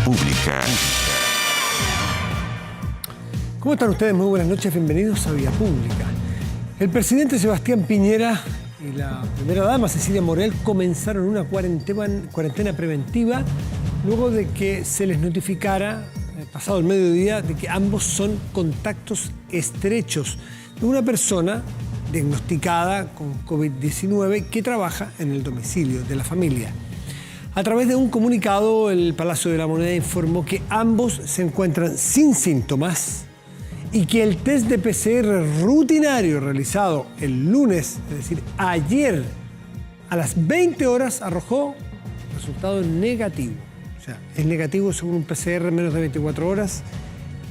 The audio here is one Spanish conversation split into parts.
Pública. ¿Cómo están ustedes? Muy buenas noches, bienvenidos a Vía Pública. El presidente Sebastián Piñera y la primera dama Cecilia Morel comenzaron una cuarentena preventiva luego de que se les notificara, pasado el mediodía, de que ambos son contactos estrechos de una persona diagnosticada con COVID-19 que trabaja en el domicilio de la familia. A través de un comunicado, el Palacio de la Moneda informó que ambos se encuentran sin síntomas y que el test de PCR rutinario realizado el lunes, es decir, ayer, a las 20 horas, arrojó resultado negativo. O sea, es negativo según un PCR en menos de 24 horas.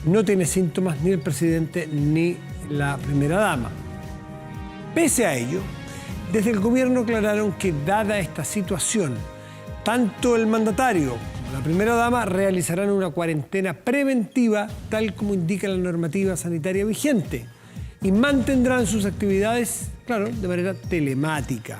No tiene síntomas ni el presidente ni la primera dama. Pese a ello, desde el gobierno aclararon que, dada esta situación, tanto el mandatario como la primera dama realizarán una cuarentena preventiva, tal como indica la normativa sanitaria vigente, y mantendrán sus actividades, claro, de manera telemática.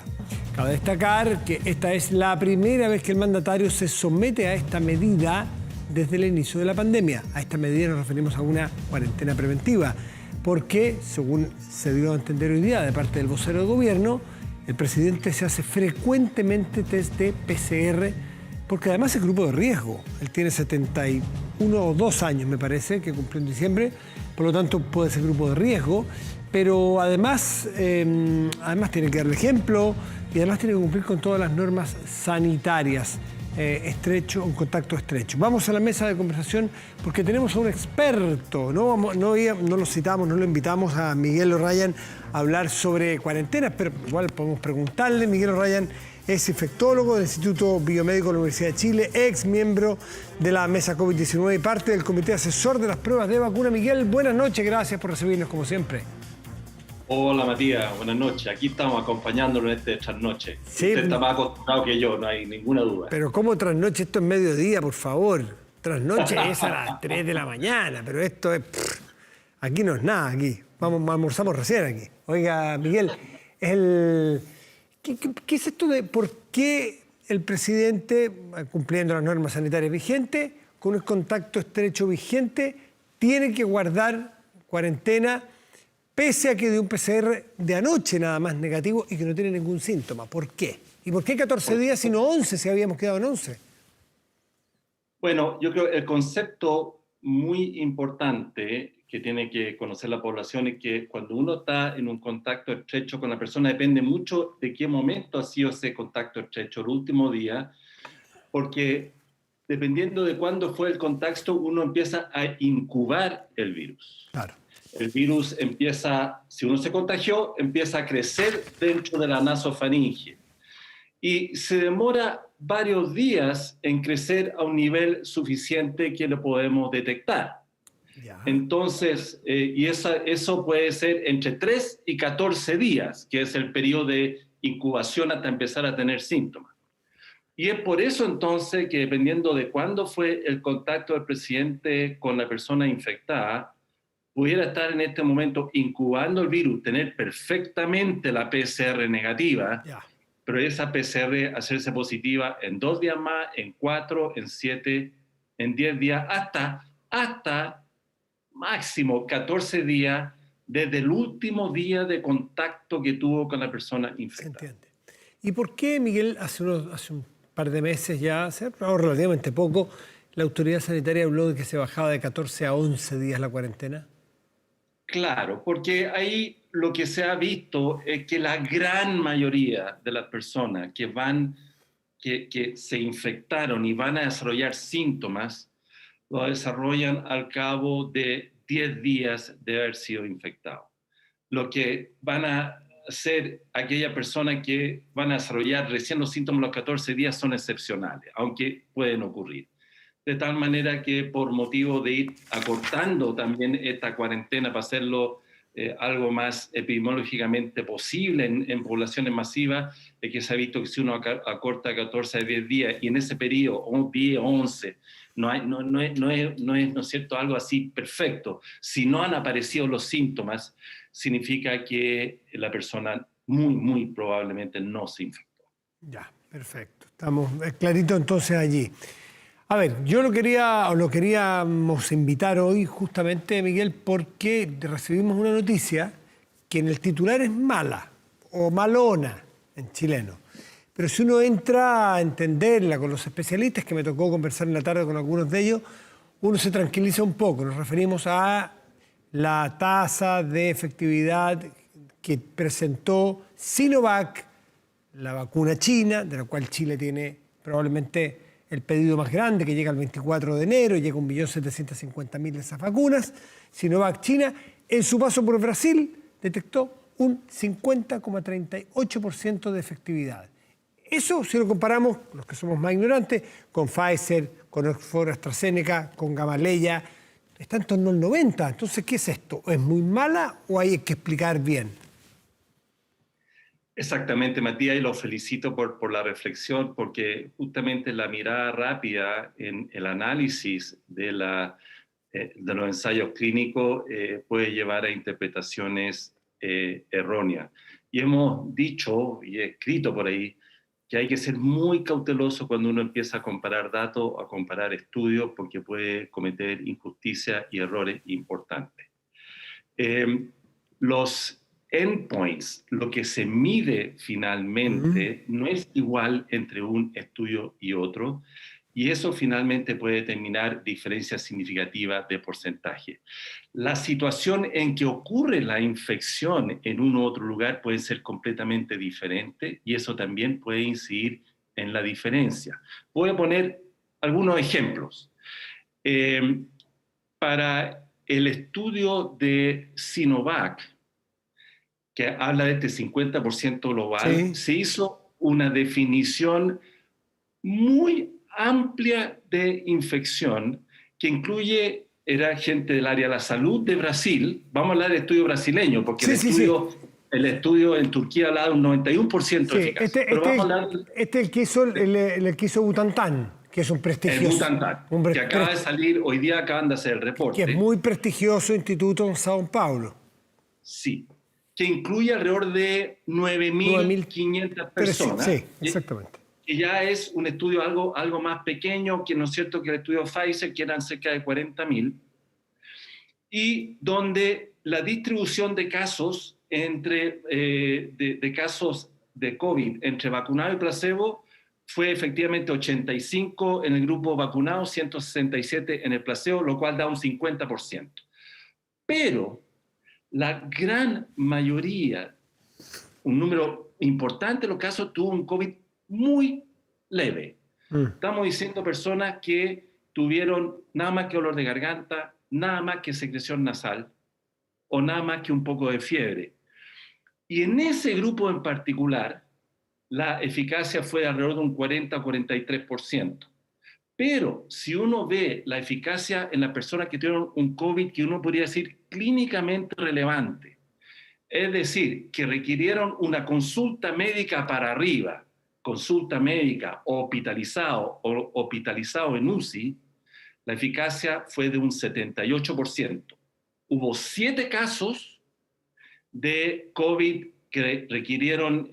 Cabe destacar que esta es la primera vez que el mandatario se somete a esta medida desde el inicio de la pandemia. A esta medida nos referimos a una cuarentena preventiva, porque, según se dio a entender hoy día de parte del vocero del gobierno, el presidente se hace frecuentemente test de PCR, porque además es grupo de riesgo. Él tiene 71 o 2 años, me parece, que cumplió en diciembre, por lo tanto puede ser grupo de riesgo, pero además tiene que dar el ejemplo y además tiene que cumplir con todas las normas sanitarias. Un contacto estrecho. Vamos a la mesa de conversación porque tenemos a un experto. No lo citamos, no lo invitamos a Miguel O'Ryan a hablar sobre cuarentenas, pero igual podemos preguntarle. Miguel O'Ryan es infectólogo del Instituto Biomédico de la Universidad de Chile, ex miembro de la mesa COVID-19 y parte del comité asesor de las pruebas de vacuna. Miguel, buenas noches, gracias por recibirnos como siempre. Hola Matías, buenas noches. Aquí estamos acompañándolo en este trasnoche. Sí. Usted está más acostumbrado que yo, no hay ninguna duda. Pero ¿cómo trasnoche? Esto es mediodía, por favor. Trasnoche es a las 3 de la mañana, pero esto es... Aquí no es nada, aquí. Almorzamos recién aquí. Oiga, Miguel, ¿qué es esto de por qué el presidente, cumpliendo las normas sanitarias vigentes, con un contacto estrecho vigente, tiene que guardar cuarentena pese a que dio un PCR de anoche nada más negativo y que no tiene ningún síntoma? ¿Por qué? ¿Y por qué 14 días sino 11 si habíamos quedado en 11? Bueno, yo creo que el concepto muy importante que tiene que conocer la población es que cuando uno está en un contacto estrecho con la persona depende mucho de qué momento ha sido ese contacto estrecho, el último día, porque dependiendo de cuándo fue el contacto, uno empieza a incubar el virus. Claro. El virus empieza, si uno se contagió, empieza a crecer dentro de la nasofaringe y se demora varios días en crecer a un nivel suficiente que lo podemos detectar. Ya. Entonces, eso puede ser entre 3 y 14 días, que es el periodo de incubación hasta empezar a tener síntomas. Y es por eso entonces que dependiendo de cuándo fue el contacto del presidente con la persona infectada, pudiera estar en este momento incubando el virus, tener perfectamente la PCR negativa, pero esa PCR hacerse positiva en 2 días más, en 4, en 7, en 10 días, hasta máximo 14 días desde el último día de contacto que tuvo con la persona infectada. Se entiende. ¿Y por qué, Miguel, hace un par de meses ya, hace relativamente poco, la autoridad sanitaria habló de que se bajaba de 14 a 11 días la cuarentena? Claro, porque ahí lo que se ha visto es que la gran mayoría de las personas que se infectaron y van a desarrollar síntomas, lo desarrollan al cabo de 10 días de haber sido infectados. Lo que van a hacer aquellas personas que van a desarrollar recién los síntomas a los 14 días son excepcionales, aunque pueden ocurrir. De tal manera que por motivo de ir acortando también esta cuarentena para hacerlo algo más epidemiológicamente posible en poblaciones masivas, es que se ha visto que si uno acorta 14 a 10 días y en ese periodo, 10, 11, no es cierto, algo así perfecto. Si no han aparecido los síntomas, significa que la persona muy probablemente no se infectó. Ya, perfecto. Estamos clarito entonces allí. A ver, yo lo queríamos invitar hoy justamente, Miguel, porque recibimos una noticia que en el titular es mala o malona en chileno. Pero si uno entra a entenderla con los especialistas, que me tocó conversar en la tarde con algunos de ellos, uno se tranquiliza un poco. Nos referimos a la tasa de efectividad que presentó Sinovac, la vacuna china, de la cual Chile tiene probablemente el pedido más grande, que llega el 24 de enero, llega 1.750.000 de esas vacunas. Sinovac China, en su paso por Brasil, detectó un 50,38% de efectividad. Eso, si lo comparamos, los que somos más ignorantes, con Pfizer, con Oxford AstraZeneca, con Gamaleya, está en torno al 90%. Entonces, ¿qué es esto? ¿Es muy mala o hay que explicar bien? Exactamente, Matías, y lo felicito por la reflexión, porque justamente la mirada rápida en el análisis de los ensayos clínicos puede llevar a interpretaciones erróneas. Y hemos dicho y escrito por ahí que hay que ser muy cauteloso cuando uno empieza a comparar datos, a comparar estudios, porque puede cometer injusticias y errores importantes. Los endpoints, lo que se mide finalmente, no es igual entre un estudio y otro, y eso finalmente puede determinar diferencias significativas de porcentaje. La situación en que ocurre la infección en un u otro lugar puede ser completamente diferente, y eso también puede incidir en la diferencia. Voy a poner algunos ejemplos. Para el estudio de Sinovac, que habla de este 50% global, Sí. se hizo una definición muy amplia de infección que era gente del área de la salud de Brasil. Vamos a hablar del estudio brasileño, porque Sí, el estudio en Turquía habla de un 91% de eficacia. Este es el que hizo Butantan, que es un prestigioso. El Butantan, que acaba de salir, hoy día acaban de hacer el reporte. Que es muy prestigioso instituto en Sao Paulo. Sí, que incluye alrededor de 9.500 personas. Sí, exactamente. Que ya es un estudio algo más pequeño, que no es cierto que el estudio Pfizer, que eran cerca de 40.000, y donde la distribución de casos de casos de COVID entre vacunado y placebo fue efectivamente 85 en el grupo vacunado, 167 en el placebo, lo cual da un 50%. Pero la gran mayoría, un número importante de los casos, tuvo un COVID muy leve. Estamos diciendo personas que tuvieron nada más que dolor de garganta, nada más que secreción nasal o nada más que un poco de fiebre. Y en ese grupo en particular, la eficacia fue de alrededor de un 40 o 43%. Pero si uno ve la eficacia en las personas que tuvieron un COVID que uno podría decir clínicamente relevante, es decir, que requirieron una consulta médica para arriba, consulta médica o hospitalizado en UCI, la eficacia fue de un 78%. Hubo 7 casos de COVID que requirieron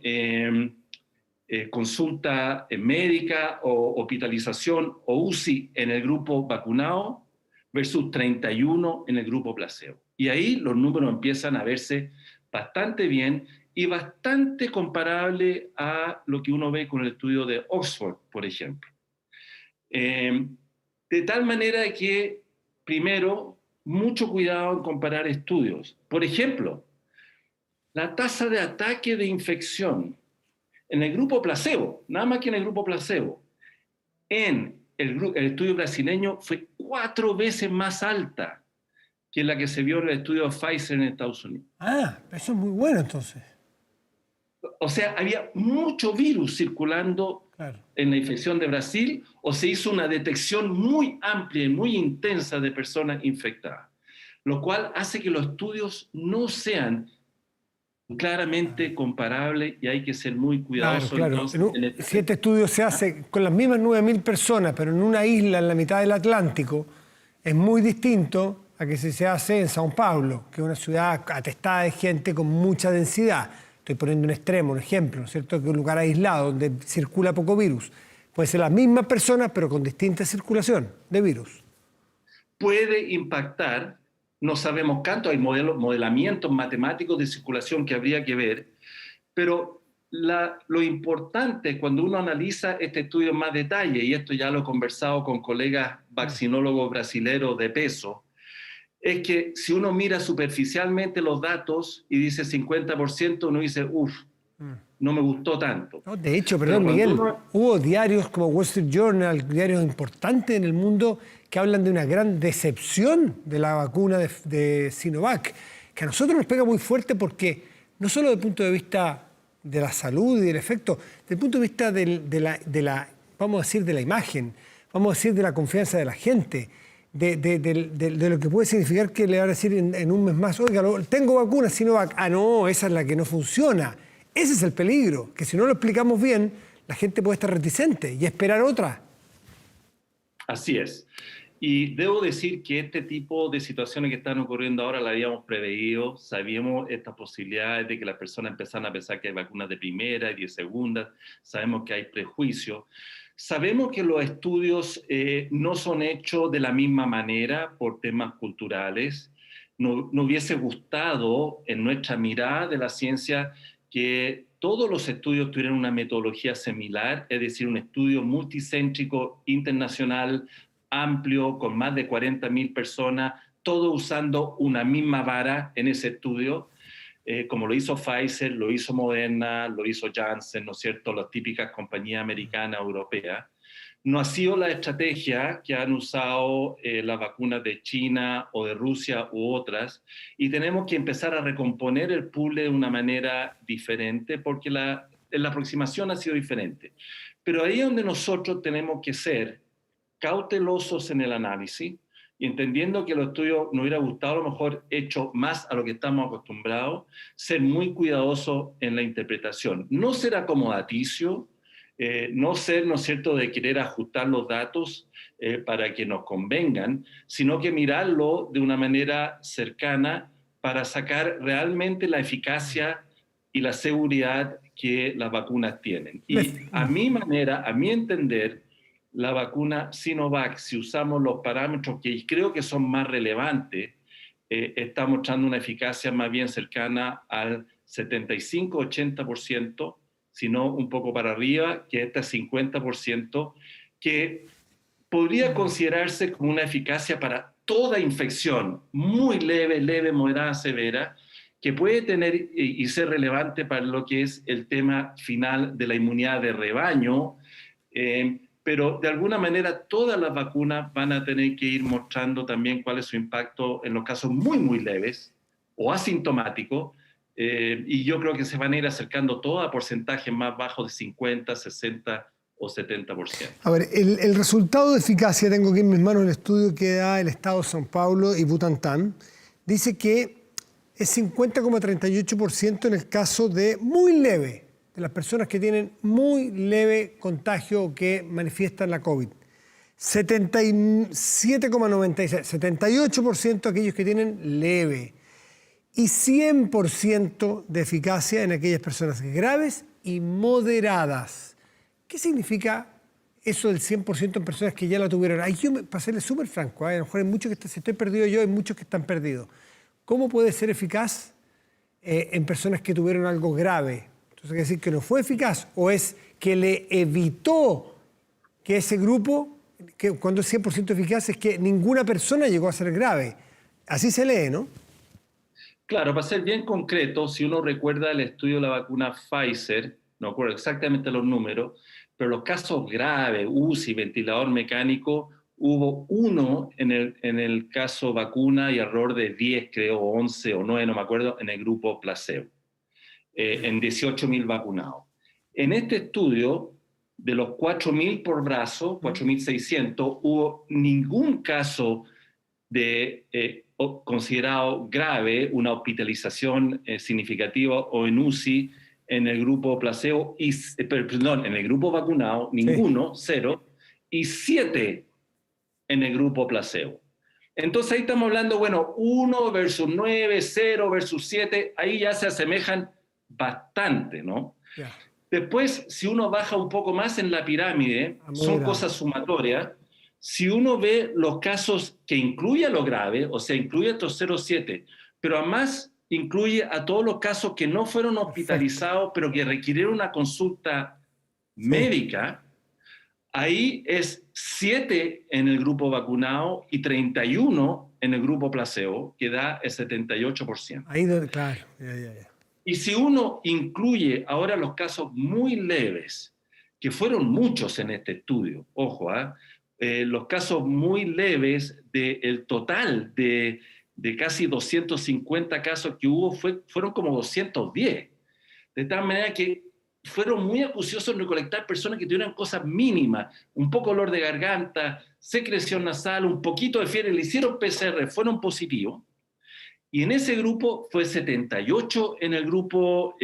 consulta médica o hospitalización o UCI en el grupo vacunado versus 31 en el grupo placebo. Y ahí los números empiezan a verse bastante bien y bastante comparable a lo que uno ve con el estudio de Oxford, por ejemplo. De tal manera que, primero, mucho cuidado en comparar estudios. Por ejemplo, la tasa de ataque de infección en el grupo placebo, nada más que en el grupo placebo, en el estudio brasileño fue 4 veces más alta que la que se vio en el estudio Pfizer en Estados Unidos. Ah, eso es muy bueno entonces. O sea, había mucho virus circulando en la infección de Brasil, o se hizo una detección muy amplia y muy intensa de personas infectadas, lo cual hace que los estudios no sean claramente comparables y hay que ser muy cuidadosos. Claro. Entonces, si este estudio se hace con las mismas 9.000 personas, pero en una isla en la mitad del Atlántico, es muy distinto a que si se hace en Sao Paulo, que es una ciudad atestada de gente con mucha densidad. Estoy poniendo un extremo, un ejemplo, ¿no es cierto? Que es un lugar aislado donde circula poco virus. Puede ser las mismas personas, pero con distinta circulación de virus. Puede impactar, no sabemos cuánto, hay modelamientos matemáticos de circulación que habría que ver, pero lo importante cuando uno analiza este estudio en más detalle, y esto ya lo he conversado con colegas vaccinólogos brasileños de peso, es que si uno mira superficialmente los datos y dice 50%, uno dice, no me gustó tanto. No, de hecho, perdón, Miguel, hubo diarios como Wall Street Journal, diarios importantes en el mundo, que hablan de una gran decepción de la vacuna de Sinovac, que a nosotros nos pega muy fuerte porque no solo desde el punto de vista de la salud y del efecto, desde el punto de vista de la vamos a decir, de la imagen, vamos a decir, de la confianza de la gente, de lo que puede significar que le van a decir en un mes más, oiga, tengo vacuna Sinovac, no, esa es la que no funciona. Ese es el peligro, que si no lo explicamos bien, la gente puede estar reticente y esperar otra. Así es. Y debo decir que este tipo de situaciones que están ocurriendo ahora la habíamos preveído, sabíamos estas posibilidades de que las personas empezaran a pensar que hay vacunas de primera y de segunda, sabemos que hay prejuicios, sabemos que los estudios no son hechos de la misma manera por temas culturales. No hubiese gustado en nuestra mirada de la ciencia que todos los estudios tuvieran una metodología similar, es decir, un estudio multicéntrico internacional amplio, con más de 40.000 personas, todo usando una misma vara en ese estudio, como lo hizo Pfizer, lo hizo Moderna, lo hizo Janssen, ¿no es cierto?, las típicas compañías americanas, europeas. No ha sido la estrategia que han usado las vacunas de China o de Rusia u otras, y tenemos que empezar a recomponer el puzzle de una manera diferente, porque la aproximación ha sido diferente. Pero ahí es donde nosotros tenemos que ser cautelosos en el análisis y entendiendo que los estudios nos hubiera gustado a lo mejor hecho más a lo que estamos acostumbrados, ser muy cuidadosos en la interpretación. No ser acomodaticio, no ser, ¿no es cierto?, de querer ajustar los datos para que nos convengan, sino que mirarlo de una manera cercana para sacar realmente la eficacia y la seguridad que las vacunas tienen. Y a mi manera, a mi entender, la vacuna Sinovac, si usamos los parámetros que creo que son más relevantes, está mostrando una eficacia más bien cercana al 75-80%, sino un poco para arriba, que este 50%, que podría considerarse como una eficacia para toda infección, muy leve, moderada, severa, que puede tener y ser relevante para lo que es el tema final de la inmunidad de rebaño, pero de alguna manera todas las vacunas van a tener que ir mostrando también cuál es su impacto en los casos muy, muy leves o asintomáticos, y yo creo que se van a ir acercando todas a porcentajes más bajos de 50, 60 o 70%. A ver, el resultado de eficacia, tengo aquí en mis manos el estudio que da el Estado de São Paulo y Butantan, dice que es 50,38% en el caso de muy leve, de las personas que tienen muy leve contagio o que manifiestan la COVID. 77,96%, 78% aquellos que tienen leve. Y 100% de eficacia en aquellas personas graves y moderadas. ¿Qué significa eso del 100% en personas que ya la tuvieron? Ahí yo, para serles súper franco, a lo mejor hay muchos que si estoy perdido yo, hay muchos que están perdidos. ¿Cómo puede ser eficaz en personas que tuvieron algo grave? Entonces, ¿quiere decir que no fue eficaz o es que le evitó que ese grupo, que cuando es 100% eficaz, es que ninguna persona llegó a ser grave? Así se lee, ¿no? Claro, para ser bien concreto, si uno recuerda el estudio de la vacuna Pfizer, no recuerdo exactamente los números, pero los casos graves, UCI, ventilador mecánico, hubo uno en el caso vacuna y error de 10, creo, 11 o 9, no me acuerdo, en el grupo placebo, en 18.000 vacunados. En este estudio, de los 4.000 por brazo, 4.600, hubo ningún caso de considerado grave, una hospitalización significativa o en UCI en el grupo placebo, perdón, en el grupo vacunado, ninguno, sí. 0, y 7 en el grupo placebo. Entonces ahí estamos hablando, bueno, 1 versus 9, 0 versus 7, ahí ya se asemejan bastante, ¿no? Yeah. Después, si uno baja un poco más en la pirámide, son Mira, cosas sumatorias. Si uno ve los casos que incluye a lo grave, o sea, incluye a estos 0,7, pero además incluye a todos los casos que no fueron perfecto. hospitalizados, pero que requirieron una consulta Sí. médica, ahí es 7 en el grupo vacunado y 31 en el grupo placebo, que da el 78%. Ahí, claro. Ya, ya, ya. Y si uno incluye ahora los casos muy leves, que fueron muchos en este estudio, ojo, los casos muy leves del total de casi 250 casos que hubo, fueron como 210. De tal manera que fueron muy acuciosos en recolectar personas que tuvieran cosas mínimas, un poco dolor de garganta, secreción nasal, un poquito de fiebre, le hicieron PCR, fueron positivos. Y en ese grupo fue 78 en el grupo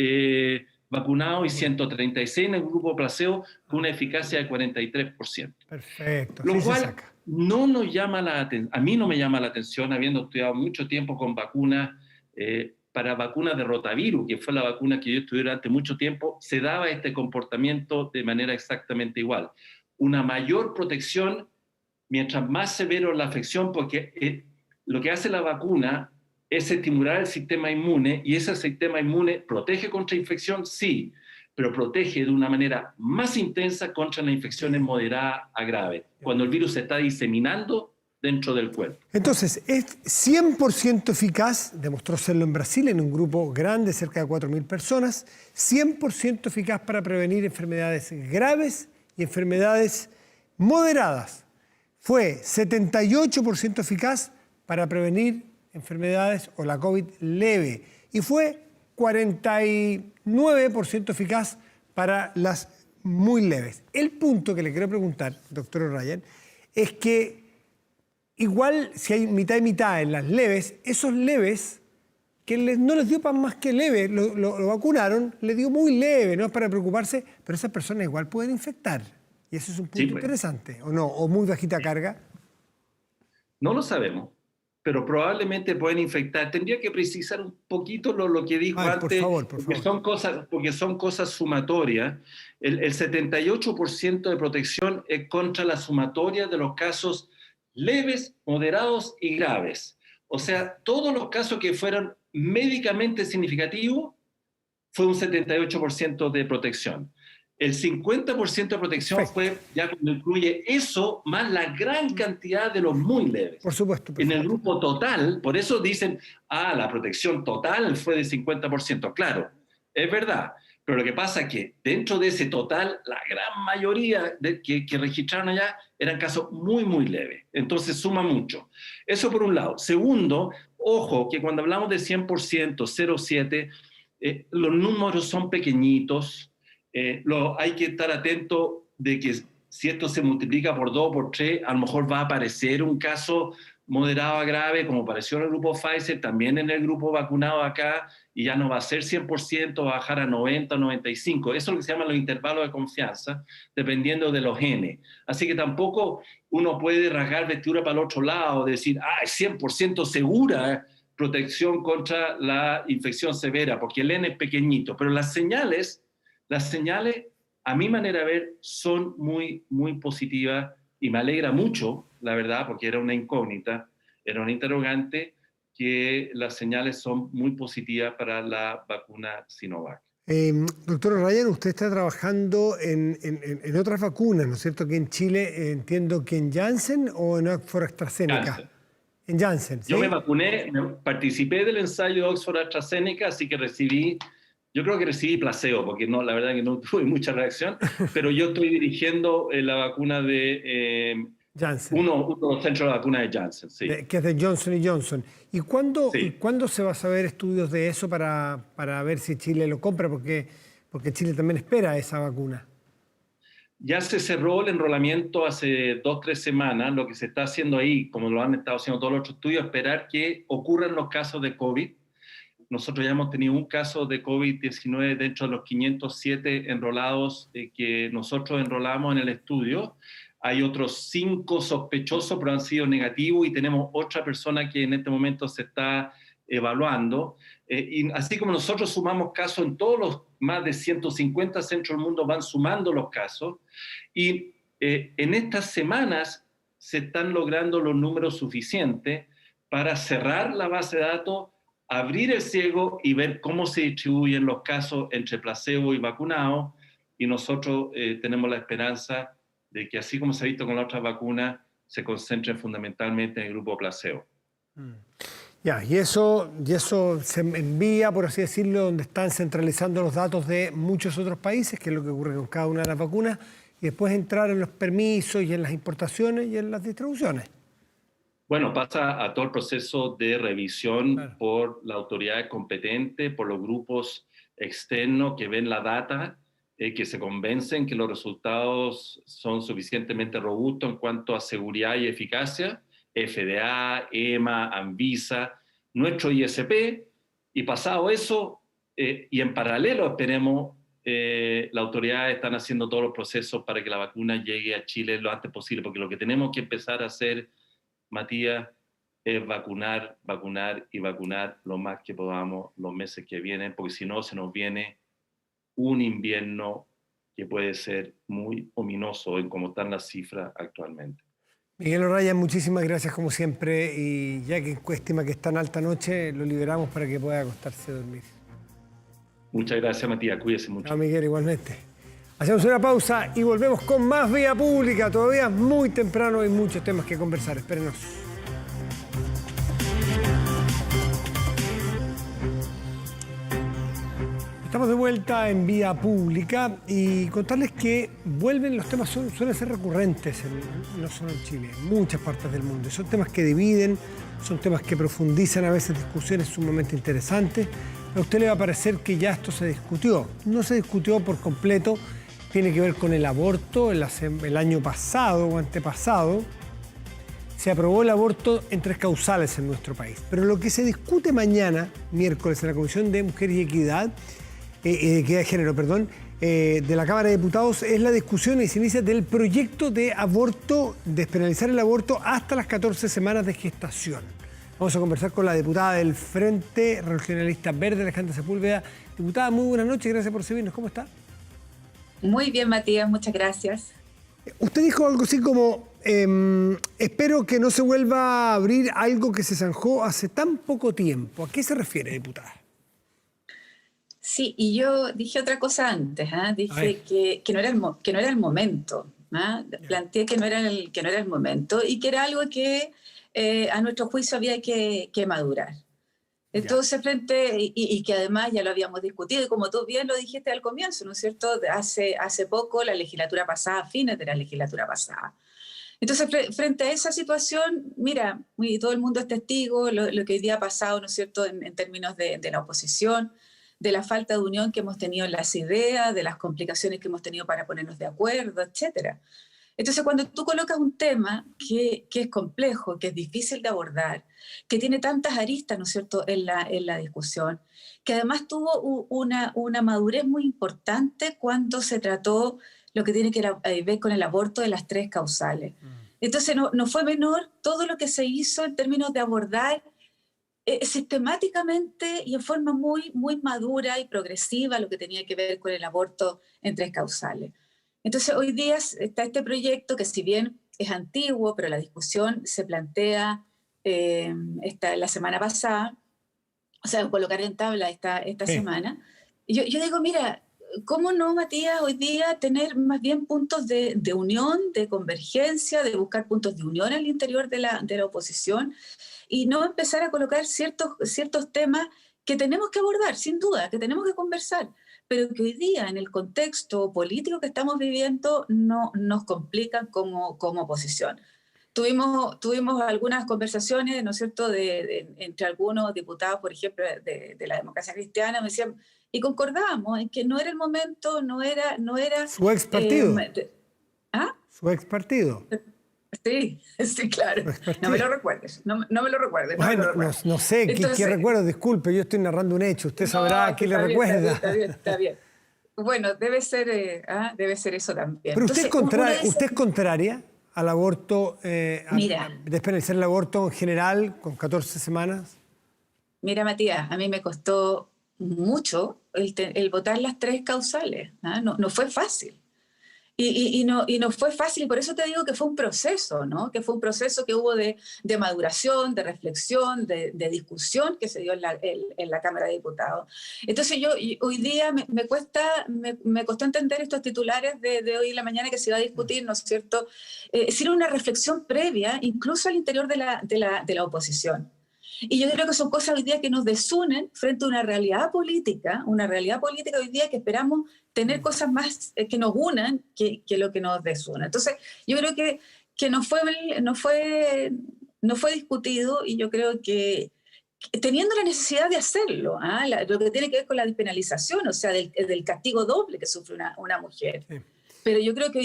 vacunado y 136 en el grupo placebo, con una eficacia de 43%. Perfecto, Lo así se cual saca. no nos llama la atención, a mí no me llama la atención, habiendo estudiado mucho tiempo con vacunas, para vacunas de rotavirus, que fue la vacuna que yo estudié durante mucho tiempo, se daba este comportamiento de manera exactamente igual. Una mayor protección mientras más severo la afección, porque lo que hace la vacuna es estimular el sistema inmune, y ese sistema inmune protege contra infección, sí, pero protege de una manera más intensa contra las infecciones moderadas a graves, cuando el virus se está diseminando dentro del cuerpo. Entonces, es 100% eficaz, demostró serlo en Brasil, en un grupo grande, cerca de 4.000 personas, 100% eficaz para prevenir enfermedades graves y enfermedades moderadas. Fue 78% eficaz para prevenir enfermedades o la COVID leve y fue 49% eficaz para las muy leves. El punto que le quiero preguntar, doctor O'Ryan, es que igual si hay mitad y mitad en las leves, esos leves que no les dio más que leve, lo vacunaron, le dio muy leve, no es para preocuparse, pero esas personas igual pueden infectar. Y eso es un Sí, punto pues, interesante, ¿o no? O muy bajita carga. no lo sabemos, pero probablemente pueden infectar. Tendría que precisar un poquito lo que A dijo ver, por antes, favor, por favor. porque son cosas sumatorias. El 78% de protección es contra la sumatoria de los casos leves, moderados y graves. O sea, todos los casos que fueran médicamente significativos, fue un 78% de protección. El 50% de protección Perfecto. fue ya cuando incluye eso, más la gran cantidad de los muy leves. Por supuesto, En el perfecto. grupo total, por eso dicen, la protección total fue de 50%. Claro, es verdad. Pero lo que pasa es que dentro de ese total, la gran mayoría que registraron allá eran casos muy, muy leves. Entonces suma mucho. Eso por un lado. Segundo, ojo, que cuando hablamos de 100%, 0,7, los números son pequeñitos. Hay que estar atento de que si esto se multiplica por 2 o por 3, a lo mejor va a aparecer un caso moderado a grave, como apareció en el grupo Pfizer, también en el grupo vacunado acá, y ya no va a ser 100%, va a bajar a 90 o 95. Eso es lo que se llama los intervalos de confianza, dependiendo de los genes. Así que tampoco uno puede rasgar vestidura para el otro lado, decir, es 100% segura protección contra la infección severa, porque el N es pequeñito. Pero las señales, a mi manera de ver, son muy, muy positivas, y me alegra mucho, la verdad, porque era una incógnita, era una interrogante, que las señales son muy positivas para la vacuna Sinovac. Doctor O'Ryan, usted está trabajando en otras vacunas, ¿no es cierto? Que en Chile entiendo que en Janssen o en Oxford AstraZeneca. Janssen. En Janssen, ¿sí? Yo me vacuné, participé del ensayo de Oxford AstraZeneca, así que yo creo que recibí placebo, porque no, la verdad que no tuve mucha reacción, pero yo estoy dirigiendo la vacuna de Janssen, uno de los centros de vacuna de Janssen, sí. que es de Johnson Johnson. ¿Y Sí. cuándo se va a saber estudios de eso para ver si Chile lo compra? Porque Chile también espera esa vacuna. Ya se cerró el enrolamiento hace 2 o 3 semanas. Lo que se está haciendo ahí, como lo han estado haciendo todos los otros estudios, es esperar que ocurran los casos de COVID. Nosotros ya hemos tenido un caso de COVID-19 dentro de los 507 enrolados que nosotros enrolamos en el estudio. Hay otros 5 sospechosos, pero han sido negativos, y tenemos otra persona que en este momento se está evaluando. Y así como nosotros sumamos casos en todos los más de 150 centros del mundo van sumando los casos y en estas semanas se están logrando los números suficientes para cerrar la base de datos, abrir el ciego y ver cómo se distribuyen los casos entre placebo y vacunados. Y nosotros tenemos la esperanza de que, así como se ha visto con las otras vacunas, se concentren fundamentalmente en el grupo placebo. Ya, y eso se envía, por así decirlo, donde están centralizando los datos de muchos otros países, que es lo que ocurre con cada una de las vacunas, y después entrar en los permisos y en las importaciones y en las distribuciones. Bueno, pasa a todo el proceso de revisión, Claro, por la autoridad competente, por los grupos externos que ven la data, que se convencen que los resultados son suficientemente robustos en cuanto a seguridad y eficacia, FDA, EMA, Anvisa, nuestro ISP, y pasado eso, y en paralelo esperemos, las autoridades están haciendo todos los procesos para que la vacuna llegue a Chile lo antes posible, porque lo que tenemos que empezar a hacer, Matías, es vacunar, vacunar y vacunar lo más que podamos los meses que vienen, porque si no se nos viene un invierno que puede ser muy ominoso en cómo están las cifras actualmente. Miguel O'Ryan, muchísimas gracias como siempre, y ya que estima que está en alta noche, lo liberamos para que pueda acostarse a dormir. Muchas gracias, Matías, cuídese mucho. Chao, Miguel, igualmente. Hacemos una pausa y volvemos con más Vía Pública. Todavía es muy temprano, hay muchos temas que conversar. Espérenos. Estamos de vuelta en Vía Pública y contarles que vuelven los temas, suelen ser recurrentes, no solo en Chile, en muchas partes del mundo. Son temas que dividen, son temas que profundizan a veces discusiones sumamente interesantes. A usted le va a parecer que ya esto se discutió. No se discutió por completo, tiene que ver con el aborto. El año pasado o antepasado se aprobó el aborto en 3 causales en nuestro país. Pero lo que se discute mañana, miércoles, en la Comisión de Mujeres y Equidad, Equidad de Género, de la Cámara de Diputados, es la discusión y se inicia del proyecto de aborto, despenalizar el aborto hasta las 14 semanas de gestación. Vamos a conversar con la diputada del Frente Regionalista Verde, Alejandra Sepúlveda. Diputada, muy buenas noches, gracias por recibirnos. ¿Cómo está? Muy bien, Matías, muchas gracias. Usted dijo algo así como, espero que no se vuelva a abrir algo que se zanjó hace tan poco tiempo. ¿A qué se refiere, diputada? Sí, y yo dije otra cosa antes, dije que no era el momento, planteé que no era el momento y que era algo que a nuestro juicio había que madurar. Entonces, y que además ya lo habíamos discutido, y como tú bien lo dijiste al comienzo, ¿no es cierto? Hace poco, la legislatura pasada, fines de la legislatura pasada. Entonces, frente a esa situación, mira, todo el mundo es testigo, lo que hoy día ha pasado, ¿no es cierto?, en términos de la oposición, de la falta de unión que hemos tenido en las ideas, de las complicaciones que hemos tenido para ponernos de acuerdo, etcétera. Entonces, cuando tú colocas un tema que es complejo, que es difícil de abordar, que tiene tantas aristas, ¿no es cierto?, en la discusión, que además tuvo una madurez muy importante cuando se trató lo que tiene que ver con el aborto de las 3 causales. Entonces, no fue menor todo lo que se hizo en términos de abordar sistemáticamente y en forma muy, muy madura y progresiva lo que tenía que ver con el aborto en 3 causales. Entonces, hoy día está este proyecto que, si bien es antiguo, pero la discusión se plantea la semana pasada, o sea, colocar en tabla esta semana. Yo digo, mira, ¿cómo no, Matías, hoy día tener más bien puntos de unión, de convergencia, de buscar puntos de unión al interior de la oposición y no empezar a colocar ciertos temas que tenemos que abordar, sin duda, que tenemos que conversar, pero que hoy día, en el contexto político que estamos viviendo, no nos complican como oposición? Tuvimos algunas conversaciones, ¿no es cierto?, entre algunos diputados, por ejemplo, de la democracia cristiana, me decían, y concordamos en que no era el momento, no era ¿Su ex partido? ¿Su ex partido? Sí, claro. No me lo recuerdes, no me lo recuerdes. Bueno, no sé, ¿qué recuerdo? Disculpe, yo estoy narrando un hecho, usted sabrá qué le recuerda. Está bien. Bueno, debe ser eso también. Pero usted, ¿usted es contraria al aborto, a despenalizar el aborto en general con 14 semanas? Mira, Matías, a mí me costó mucho el votar las 3 causales. No fue fácil. Y no fue fácil, y por eso te digo que fue un proceso, ¿no? Que fue un proceso que hubo de maduración, de reflexión, de discusión que se dio en la Cámara de Diputados. Entonces hoy día me costó entender estos titulares de hoy en la mañana que se iba a discutir, ¿no es cierto? Sin una reflexión previa, incluso al interior de la oposición. Y yo creo que son cosas hoy día que nos desunen frente a una realidad política hoy día que esperamos tener cosas más que nos unan que lo que nos desuna. Entonces, yo creo que no fue discutido, y yo creo que teniendo la necesidad de hacerlo, lo que tiene que ver con la despenalización, o sea, del castigo doble que sufre una mujer. Sí. Pero yo creo que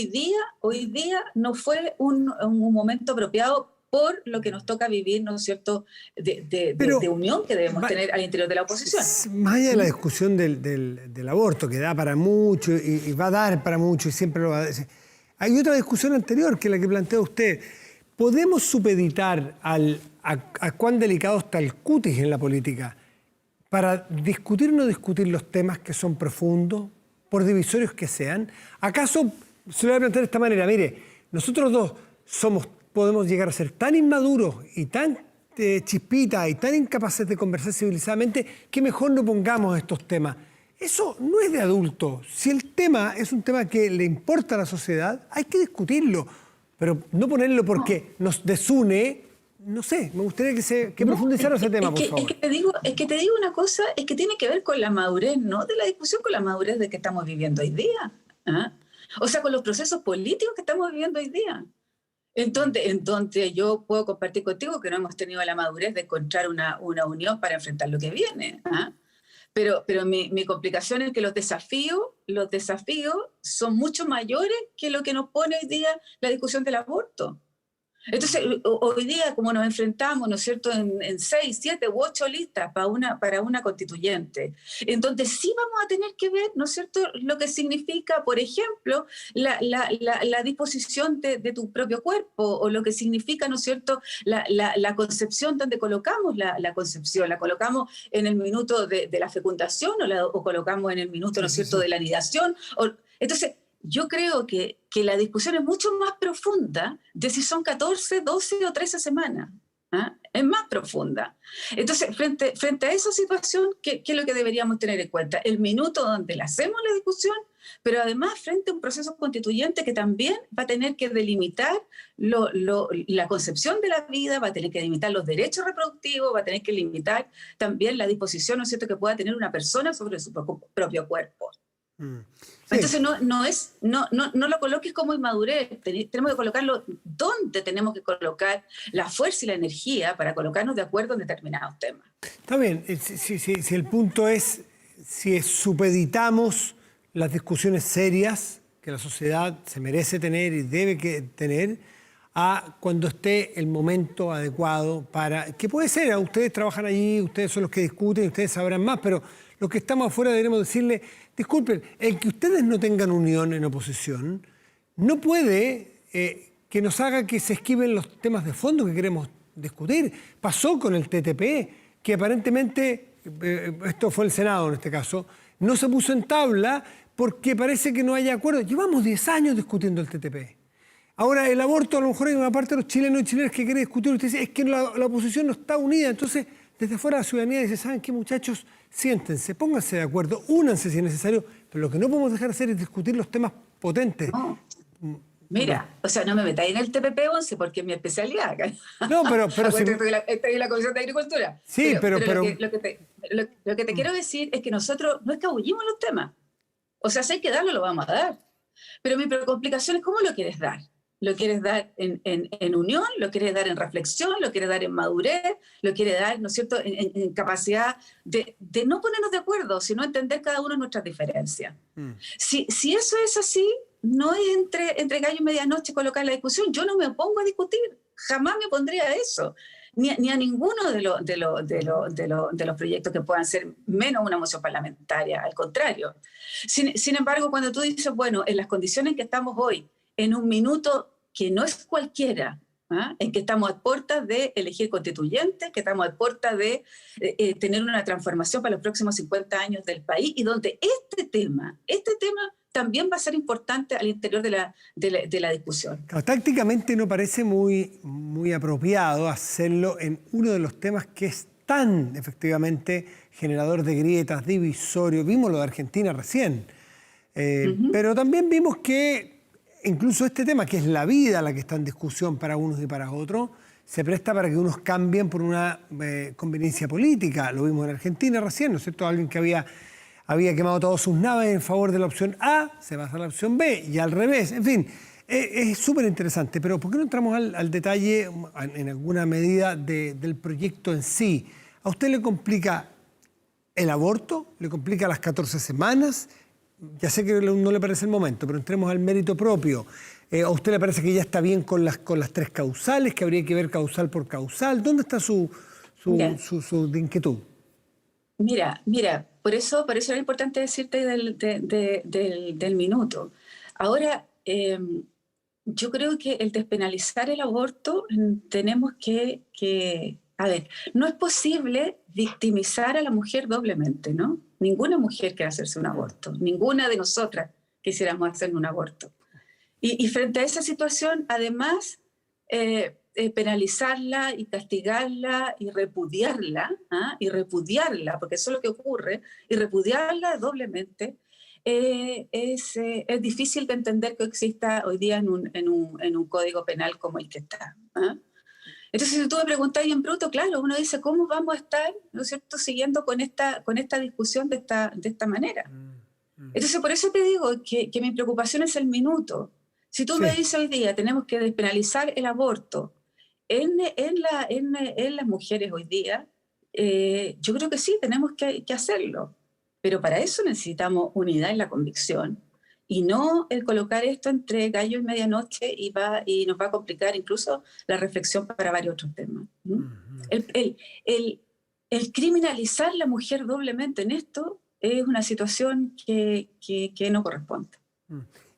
hoy día no fue un momento apropiado por lo que nos toca vivir, ¿no es cierto?, de unión que debemos tener al interior de la oposición. Más allá de la discusión del aborto, que da para mucho y va a dar para mucho y siempre lo va a decir, hay otra discusión anterior que la que plantea usted. ¿Podemos supeditar a cuán delicado está el cutis en la política para discutir o no discutir los temas que son profundos, por divisorios que sean? ¿Acaso se lo voy a plantear de esta manera? Mire, nosotros dos podemos llegar a ser tan inmaduros y tan chispitas y tan incapaces de conversar civilizadamente que mejor no pongamos estos temas. Eso no es de adulto. Si el tema es un tema que le importa a la sociedad, hay que discutirlo, pero no ponerlo porque nos desune. No sé, me gustaría que profundizara ese tema, por favor. Es que te digo una cosa, es que tiene que ver con la madurez, ¿no? De la discusión, con la madurez de que estamos viviendo hoy día. O sea, con los procesos políticos que estamos viviendo hoy día. Entonces yo puedo compartir contigo que no hemos tenido la madurez de encontrar una unión para enfrentar lo que viene. Pero mi complicación es que los desafíos son mucho mayores que lo que nos pone hoy día la discusión del aborto. Entonces, hoy día, como nos enfrentamos, ¿no es cierto?, en 6, 7 u 8 listas para una constituyente, en donde sí vamos a tener que ver, ¿no es cierto?, lo que significa, por ejemplo, la disposición de tu propio cuerpo, o lo que significa, ¿no es cierto?, la concepción, donde colocamos la concepción. ¿La colocamos en el minuto de la fecundación o colocamos en el minuto, ¿no es cierto?, de la anidación? Entonces, yo creo que la discusión es mucho más profunda de si son 14, 12 o 13 semanas. Es más profunda. Entonces, frente a esa situación, ¿qué es lo que deberíamos tener en cuenta? El minuto donde le hacemos la discusión, pero además frente a un proceso constituyente que también va a tener que delimitar la concepción de la vida, va a tener que delimitar los derechos reproductivos, va a tener que limitar también la disposición, ¿no es cierto?, que pueda tener una persona sobre su propio cuerpo. Sí. Entonces no lo coloques como inmadurez, tenemos que colocarlo donde tenemos que colocar la fuerza y la energía para colocarnos de acuerdo en determinados temas. Está bien, si el punto es si supeditamos las discusiones serias que la sociedad se merece tener y debe tener a cuando esté el momento adecuado para, que puede ser, ustedes trabajan allí, ustedes son los que discuten, ustedes sabrán más, pero los que estamos afuera deberemos decirle, disculpen, el que ustedes no tengan unión en oposición no puede que nos haga que se esquiven los temas de fondo que queremos discutir. Pasó con el TTP, que aparentemente, esto fue el Senado en este caso, no se puso en tabla porque parece que no hay acuerdo. Llevamos 10 años discutiendo el TTP. Ahora, el aborto, a lo mejor hay una parte de los chilenos y chilenas que quiere discutir. Usted dice, es que la oposición no está unida. Entonces, desde fuera la ciudadanía dice, ¿saben qué, muchachos? Siéntense, pónganse de acuerdo, únanse si es necesario, pero lo que no podemos dejar de hacer es discutir los temas potentes. No. Mira, o sea, no me metáis en el TPP-11 porque es mi especialidad. No, pero si... Estoy en la Comisión de Agricultura. Sí, pero... Lo que te quiero decir es que nosotros no escabullimos los temas. O sea, si hay que darlo, lo vamos a dar. Pero mi complicación es cómo lo quieres dar. Lo quieres dar en unión, lo quieres dar en reflexión, lo quieres dar en madurez, lo quieres dar, ¿no es cierto?, en capacidad de no ponernos de acuerdo, sino entender cada uno nuestras diferencias. Si eso es así, no es entre gallo y medianoche colocar la discusión. Yo no me opongo a discutir, jamás me opondría a eso, ni a ninguno de los proyectos que puedan ser menos una moción parlamentaria, al contrario. Sin embargo, cuando tú dices, bueno, en las condiciones en que estamos hoy, en un minuto que no es cualquiera, en que estamos a puertas de elegir constituyentes, que estamos a puertas de tener una transformación para los próximos 50 años del país, y donde este tema también va a ser importante al interior de la discusión. Claro, tácticamente no parece muy apropiado hacerlo en uno de los temas que es tan efectivamente generador de grietas, divisorio. Vimos lo de Argentina recién, pero también vimos que incluso este tema, que es la vida la que está en discusión para unos y para otros, se presta para que unos cambien por una conveniencia política. Lo vimos en Argentina recién, ¿no es cierto? Alguien que había quemado todas sus naves en favor de la opción A, se pasa a la opción B y al revés. En fin, es súper interesante. Pero ¿por qué no entramos al detalle, en alguna medida, del proyecto en sí? ¿A usted le complica el aborto? ¿Le complica las 14 semanas? Ya sé que no le parece el momento, pero entremos al mérito propio. ¿A usted le parece que ya está bien con las 3 causales, que habría que ver causal por causal? ¿Dónde está su inquietud? Mira, por eso era importante decirte del minuto. Ahora, yo creo que el despenalizar el aborto tenemos que a ver, no es posible victimizar a la mujer doblemente, ¿no? Ninguna mujer quiere hacerse un aborto, ninguna de nosotras quisiéramos hacer un aborto. Y frente a esa situación, además, penalizarla y castigarla y repudiarla, porque eso es lo que ocurre, y repudiarla doblemente, es difícil de entender que exista hoy día en un código penal como el que está. Entonces, si tú me preguntas en bruto, claro, uno dice, ¿cómo vamos a estar, ¿no es cierto?, siguiendo con esta discusión de esta manera? Entonces, por eso te digo que mi preocupación es el minuto. Si tú me dices hoy día, tenemos que despenalizar el aborto en las mujeres hoy día, yo creo que sí, tenemos que hacerlo. Pero para eso necesitamos unidad en la convicción. Y no el colocar esto entre gallo y medianoche y nos va a complicar incluso la reflexión para varios otros temas. El criminalizar a la mujer doblemente en esto es una situación que no corresponde.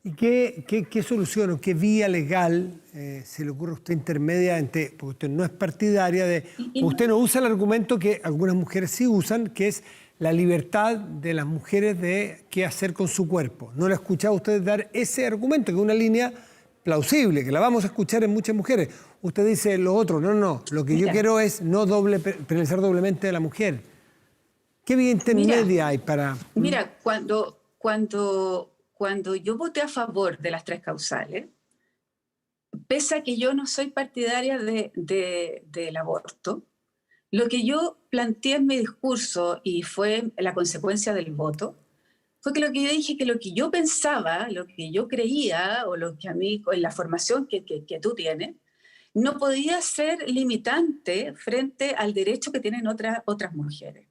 ¿Y qué solución o qué vía legal se le ocurre a usted intermedia? Porque usted no es partidaria usted no usa el argumento que algunas mujeres sí usan, que es la libertad de las mujeres de qué hacer con su cuerpo. No le he escuchado a usted dar ese argumento, que es una línea plausible, que la vamos a escuchar en muchas mujeres. Usted dice lo otro, no, lo que yo quiero es no penalizar doblemente a la mujer. ¿Qué vía intermedia hay para...? Mira, cuando yo voté a favor de las 3 causales, pese a que yo no soy partidaria del aborto, lo que yo planteé en mi discurso, y fue la consecuencia del voto, fue que lo que yo dije, que lo que yo pensaba, lo que yo creía, o lo que a mí, en la formación que tú tienes, no podía ser limitante frente al derecho que tienen otras mujeres.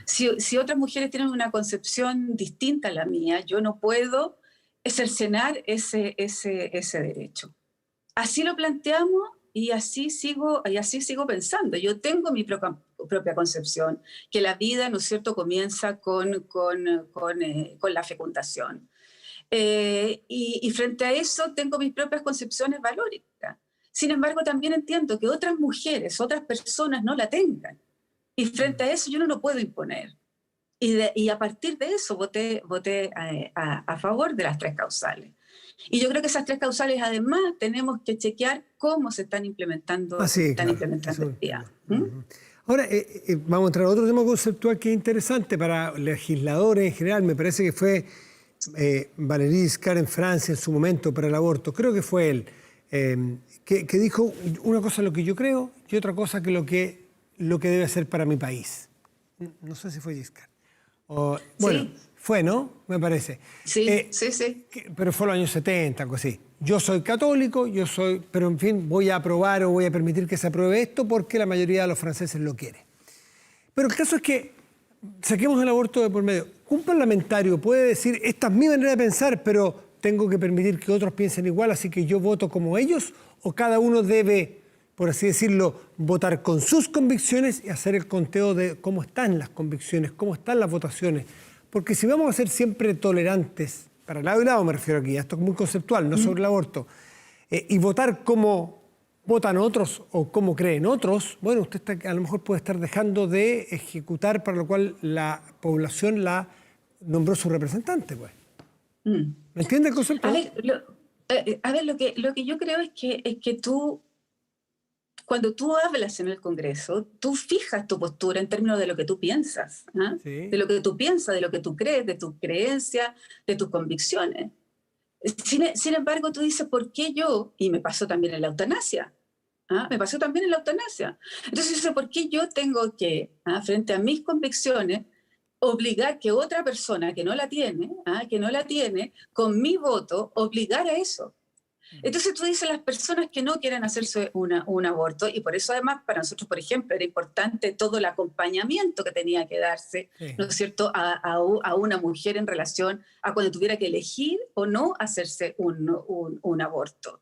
Si otras mujeres tienen una concepción distinta a la mía, yo no puedo cercenar ese derecho. Así lo planteamos y así sigo pensando. Yo tengo mi propia concepción, que la vida, ¿no es cierto?, comienza con la fecundación. Y frente a eso tengo mis propias concepciones valóricas. Sin embargo, también entiendo que otras mujeres, otras personas no la tengan. Y frente a eso yo no lo puedo imponer. Y a partir de eso voté a favor de las 3 causales. Y yo creo que esas 3 causales, además, tenemos que chequear cómo se están implementando, hoy día. Ahora, vamos a entrar a otro tema conceptual que es interesante para legisladores en general. Me parece que fue Valéry Giscard en Francia en su momento para el aborto. Creo que fue él, que dijo una cosa lo que yo creo y otra cosa que lo que debe hacer para mi país. No sé si fue Giscard. Bueno, sí. Fue, ¿no? Me parece. Sí. Pero fue en los años 70, algo así. Yo soy católico, pero en fin, voy a aprobar o voy a permitir que se apruebe esto porque la mayoría de los franceses lo quiere. Pero el caso es que saquemos el aborto de por medio. Un parlamentario puede decir, esta es mi manera de pensar, pero tengo que permitir que otros piensen igual, así que yo voto como ellos, o cada uno debe, por así decirlo, votar con sus convicciones y hacer el conteo de cómo están las convicciones, cómo están las votaciones. Porque si vamos a ser siempre tolerantes, para lado y lado me refiero aquí, esto es muy conceptual, no sobre el aborto, y votar como votan otros o cómo creen otros, bueno, usted a lo mejor puede estar dejando de ejecutar para lo cual la población la nombró su representante, pues. ¿Me entiende el concepto? A ver, lo que yo creo es que tú, cuando tú hablas en el Congreso, tú fijas tu postura en términos de lo que tú piensas, ¿eh? Sí. De lo que tú piensas, de lo que tú crees, de tus creencias, de tus convicciones. Sin embargo, tú dices, ¿por qué yo? Y me pasó también en la eutanasia. Me pasó también en la eutanasia. Entonces, yo sé, ¿por qué yo tengo que, frente a mis convicciones, obligar que otra persona que no la tiene, con mi voto, obligar a eso? Entonces tú dices, las personas que no quieren hacerse un aborto, y por eso además para nosotros, por ejemplo, era importante todo el acompañamiento que tenía que darse, Sí. ¿no es cierto?, a una mujer en relación a cuando tuviera que elegir o no hacerse un aborto.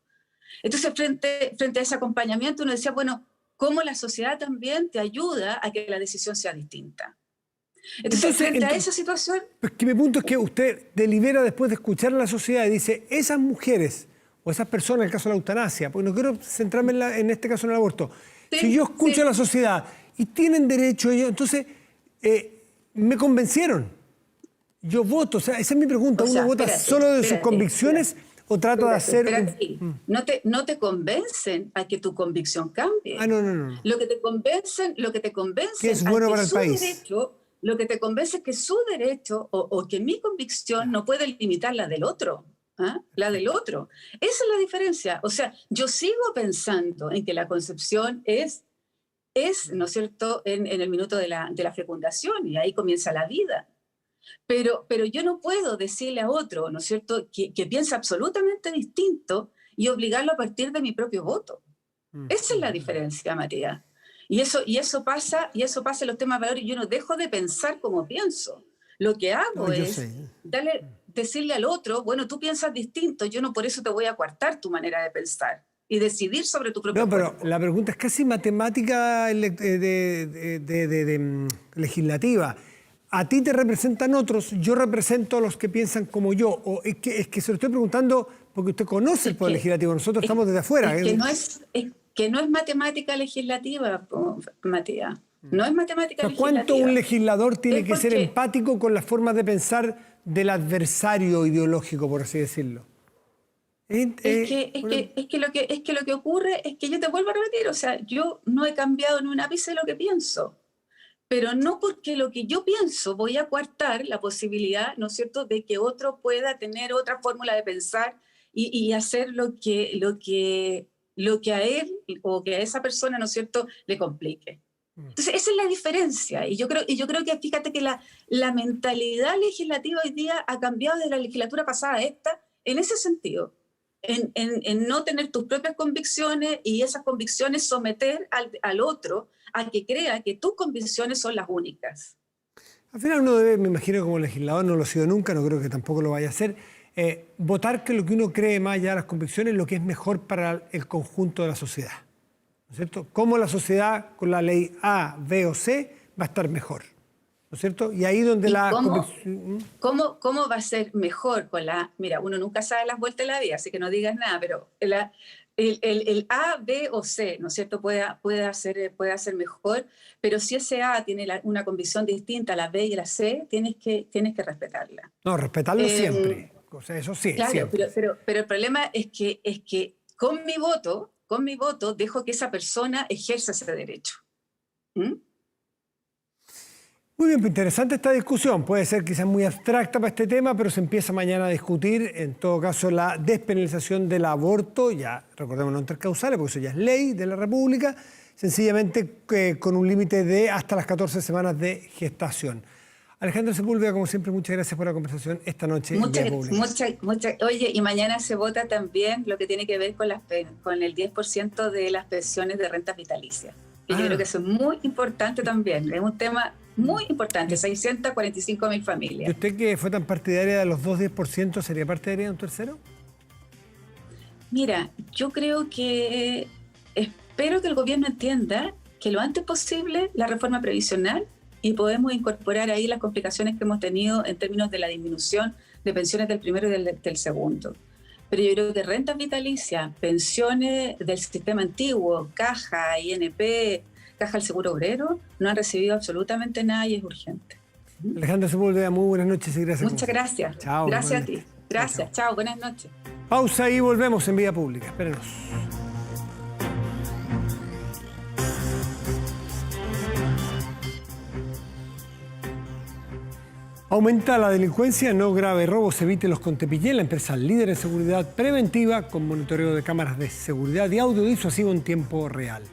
Entonces frente a ese acompañamiento uno decía, bueno, ¿cómo la sociedad también te ayuda a que la decisión sea distinta? Entonces frente a esa situación... Pues que mi punto es que usted delibera después de escuchar a la sociedad y dice, esas mujeres o esas personas, en el caso de la eutanasia, porque no quiero centrarme en este caso en el aborto, Sí, si yo escucho a la sociedad y tienen derecho ellos, entonces me convencieron, yo voto, o sea, esa es mi pregunta, ¿uno vota solo de sus convicciones o trato de hacer... No te convencen a que tu convicción cambie. No. Lo que te convencen que es bueno para el país. Lo que te convence es que su derecho o que mi convicción no puede limitar la del otro. La del otro. Esa es la diferencia. O sea, yo sigo pensando en que la concepción es ¿no es cierto?, en el minuto de la fecundación, y ahí comienza la vida. Pero yo no puedo decirle a otro, ¿no es cierto?, que piensa absolutamente distinto y obligarlo a partir de mi propio voto. Esa es la diferencia, Matías. Y eso pasa en los temas de valores. Yo no dejo de pensar como pienso. Lo que hago es decirle al otro, bueno, tú piensas distinto, yo no por eso te voy a coartar tu manera de pensar y decidir sobre tu propio cuerpo. Pero la pregunta es casi matemática legislativa. A ti te representan otros, yo represento a los que piensan como yo. O es que se lo estoy preguntando porque usted conoce el Poder Legislativo, nosotros estamos desde afuera. Que no es matemática legislativa, Matías. No es matemática legislativa. ¿Cuánto un legislador tiene que ser empático con las formas de pensar del adversario ideológico, por así decirlo? Es que lo que ocurre es que yo te vuelvo a repetir, o sea, yo no he cambiado ni un ápice de lo que pienso, pero no porque lo que yo pienso voy a coartar la posibilidad, ¿no es cierto?, de que otro pueda tener otra fórmula de pensar y hacer lo que a él o que a esa persona, ¿no es cierto?, le complique. Entonces, esa es la diferencia. Y yo creo que, fíjate que la mentalidad legislativa hoy día ha cambiado de la legislatura pasada a esta, en ese sentido, en no tener tus propias convicciones y esas convicciones someter al otro a que crea que tus convicciones son las únicas. Al final uno debe, me imagino como legislador, no lo ha sido nunca, no creo que tampoco lo vaya a hacer, votar que lo que uno cree más allá de las convicciones es lo que es mejor para el conjunto de la sociedad. ¿No es cierto? Cómo la sociedad con la ley A, B o C va a estar mejor. ¿No es cierto? Y ahí donde ¿Cómo va a ser mejor con la... Mira, uno nunca sabe las vueltas de la vida, así que no digas nada, pero el A, B o C, ¿no es cierto?, puede ser mejor, pero si ese A tiene una convicción distinta a la B y a la C, tienes que respetarla. No, respetarlo siempre. O sea, eso sí, claro, siempre. Pero el problema es que con mi voto dejo que esa persona ejerza ese derecho. Muy bien, pues interesante esta discusión. Puede ser quizás muy abstracta para este tema, pero se empieza mañana a discutir, en todo caso, la despenalización del aborto, ya recordemos no intercausales, porque eso ya es ley de la República, sencillamente con un límite de hasta las 14 semanas de gestación. Alejandra Sepúlveda, como siempre, muchas gracias por la conversación esta noche. Oye, y mañana se vota también lo que tiene que ver con el 10% de las pensiones de rentas vitalicias. Y yo creo que eso es muy importante también. Es un tema muy importante, 645.000 familias. ¿Y usted que fue tan partidaria de los 2-10%, sería partidaria de un tercero? Mira, yo creo que espero que el gobierno entienda que lo antes posible la reforma previsional y podemos incorporar ahí las complicaciones que hemos tenido en términos de la disminución de pensiones del primero y del segundo. pero yo creo que rentas vitalicias, pensiones del sistema antiguo, Caja, INP, Caja del Seguro Obrero, no han recibido absolutamente nada y es urgente. Alejandra Sepúlveda, muy buenas noches y gracias. Muchas gracias. Chao. Gracias a ti. Gracias. Chao. Buenas noches. Pausa y volvemos en Vía Pública. Espérenos. Aumenta la delincuencia, no grave robos, evite-los con Tepillé, la empresa líder en seguridad preventiva con monitoreo de cámaras de seguridad y audio disuasivo en tiempo real.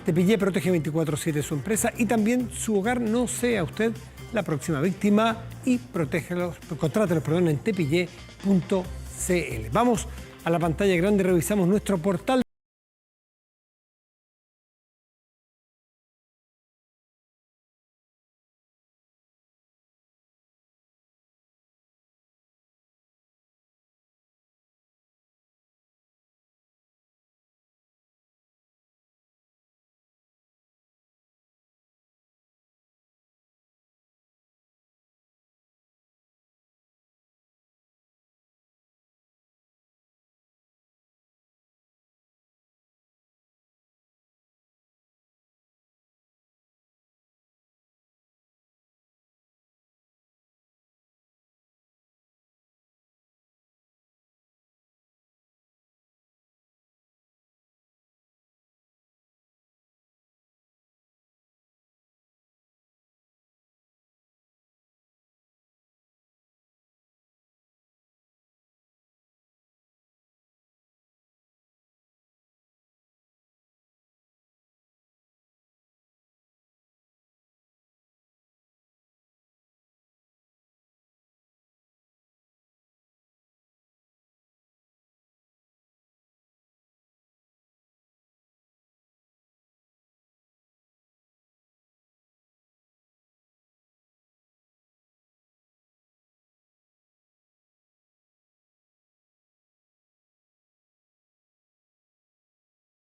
Tepillé protege 24/7 su empresa y también su hogar. No sea usted la próxima víctima y contrátelos en tepillé.cl. Vamos a la pantalla grande, revisamos nuestro portal.